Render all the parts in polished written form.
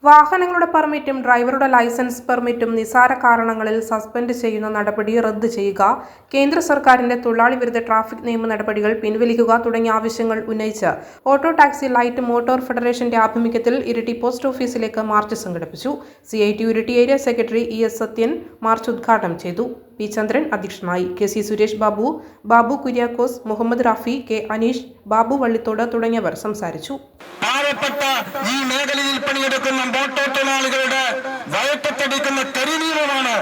വാഹനങ്ങളുടെ പെർമിറ്റും ഡ്രൈവറുടെ ലൈസൻസ് പെർമിറ്റും നിസാര കാരണങ്ങളിൽ സസ്പെൻഡ് ചെയ്യുന്ന നടപടി റദ്ദ് ചെയ്യുക, കേന്ദ്ര സർക്കാരിന്റെ തൊഴിലാളി വിരുദ്ധ ട്രാഫിക് നിയമ നടപടികൾ പിൻവലിക്കുക തുടങ്ങിയ ആവശ്യങ്ങൾ ഉന്നയിച്ച് ഓട്ടോ ടാക്സി ലൈറ്റ് മോട്ടോർ ഫെഡറേഷന്റെ ആഭിമുഖ്യത്തിൽ ഇരിട്ടി പോസ്റ്റ് ഓഫീസിലേക്ക് മാർച്ച് സംഘടിപ്പിച്ചു. CITU Iritty area secretary ES Sathyan March ഉദ്ഘാടനം ചെയ്തു. P. ചന്ദ്രൻ അധ്യക്ഷനായി. KC Suresh Babu, Babu Kuriakose, Muhammad Rafi, K. അനീഷ്, ബാബു വള്ളിത്തോട് തുടങ്ങിയവർ സംസാരിച്ചു. പാവപ്പെട്ട ഈ മേഖലയിൽ പണിയെടുക്കുന്ന മോട്ടോർ തൊഴിലാളികളുടെ വയറ്റത്തടിക്കുന്ന കരിനിയമമാണ്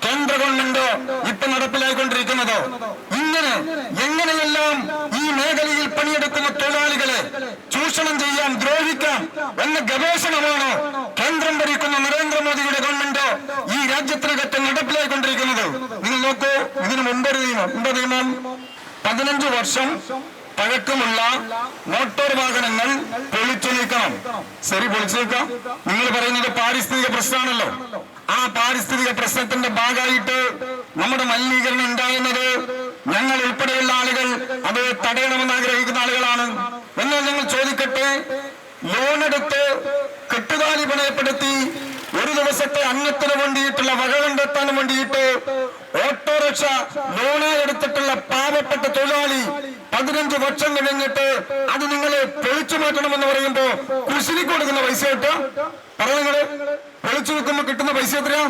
കേന്ദ്ര ഗവൺമെന്റ് ഇപ്പൊ നടപ്പിലായിക്കൊണ്ടിരിക്കുന്നത്. ഇങ്ങനെ എങ്ങനെയെല്ലാം ഈ മേഖലയിൽ പണിയെടുക്കുന്ന തൊഴിലാളികളെ ചൂഷണം ചെയ്യാം, ദ്രോഹിക്കാം എന്ന ഗവേഷണമാണ് കേന്ദ്രം ഭരിക്കുന്ന നരേന്ദ്രമോദിയുടെ ഗവൺമെന്റ് ഈ രാജ്യത്തിനകത്ത് നടപ്പിലായിക്കൊണ്ടിരിക്കുന്നത്. നിങ്ങൾ നോക്കൂ, ഇതിനു മുമ്പൊരു നിയമം 15 വർഷം പഴക്കമുള്ള മോട്ടോർ വാഹനങ്ങൾ പൊളിച്ചു നീക്കണം. ശരി, പൊളിച്ചു നീക്കാം. നിങ്ങൾ പറയുന്നത് പാരിസ്ഥിതിക പ്രശ്നമാണല്ലോ. ആ പാരിസ്ഥിതിക പ്രശ്നത്തിന്റെ ഭാഗമായിട്ട് നമ്മുടെ മലിനീകരണം ഉണ്ടാകുന്നത് ഞങ്ങൾ ഉൾപ്പെടെയുള്ള ആളുകൾ അത് തടയണമെന്ന് ആഗ്രഹിക്കുന്ന ആളുകളാണ്. എന്നാൽ ഞങ്ങൾ ചോദിക്കട്ടെ, ലോണെടുത്ത് കെട്ടുകാലി പണയപ്പെടുത്തി ഒരു ദിവസത്തെ അന്നത്തിന് വേണ്ടിയിട്ടുള്ള വക കണ്ടെത്താൻ വേണ്ടിയിട്ട് ഓട്ടോറിക്ഷ ലോണായി എടുത്തിട്ടുള്ള പാവപ്പെട്ട തൊഴിലാളി 15 വർഷം കഴിഞ്ഞിട്ട് അത് നിങ്ങളെ പൊളിച്ചു മാറ്റണമെന്ന് പറയുമ്പോ കൃഷിക്ക് കൊടുക്കുന്ന പൈസ കിട്ടുക പറയുന്നത് പൊളിച്ചു വെക്കുമ്പോ കിട്ടുന്ന പൈസ എത്രയാ?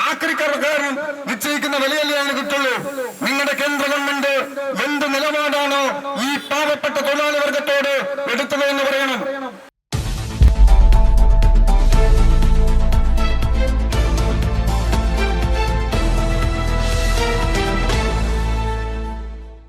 ആക്രിക്കാരൻ നിശ്ചയിക്കുന്ന വിലയല്ലേ അതിന് കിട്ടുള്ളൂ. നിങ്ങളുടെ കേന്ദ്ര ഗവൺമെന്റ് എന്ത് നിലപാടാണോ ഈ